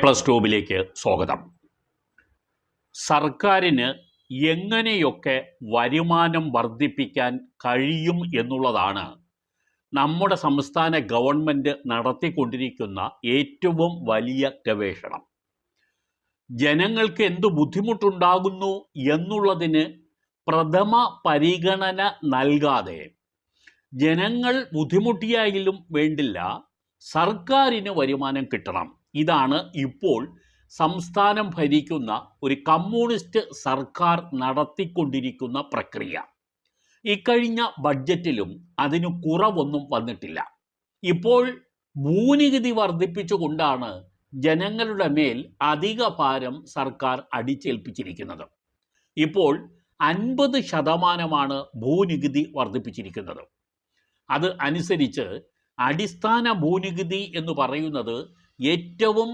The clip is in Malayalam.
പ്ലസ് ട്യൂബിലേക്ക് സ്വാഗതം. സർക്കാരിന് എങ്ങനെയൊക്കെ വരുമാനം വർദ്ധിപ്പിക്കാൻ കഴിയും എന്നുള്ളതാണ് നമ്മുടെ സംസ്ഥാന ഗവൺമെൻറ് നടത്തിക്കൊണ്ടിരിക്കുന്ന ഏറ്റവും വലിയ ഗവേഷണം. ജനങ്ങൾക്ക് എന്തു ബുദ്ധിമുട്ടുണ്ടാകുന്നു എന്നുള്ളതിന് പ്രഥമ പരിഗണന നൽകാതെ ജനങ്ങൾ ബുദ്ധിമുട്ടിയായാലും വേണ്ടില്ല, സർക്കാരിന് വരുമാനം കിട്ടണം. ഇതാണ് ഇപ്പോൾ സംസ്ഥാനം ഭരിക്കുന്ന ഒരു കമ്മ്യൂണിസ്റ്റ് സർക്കാർ നടത്തിക്കൊണ്ടിരിക്കുന്ന പ്രക്രിയ. ഇക്കഴിഞ്ഞ ബഡ്ജറ്റിലും അതിന് കുറവൊന്നും വന്നിട്ടില്ല. ഇപ്പോൾ ഭൂനികുതി വർദ്ധിപ്പിച്ചുകൊണ്ടാണ് ജനങ്ങളുടെ മേൽ അധിക ഭാരം സർക്കാർ അടിച്ചേൽപ്പിച്ചിരിക്കുന്നത്. ഇപ്പോൾ 50% ഭൂനികുതി വർദ്ധിപ്പിച്ചിരിക്കുന്നത്. അത് അനുസരിച്ച് അടിസ്ഥാന ഭൂനികുതി എന്ന് പറയുന്നത് ഏറ്റവും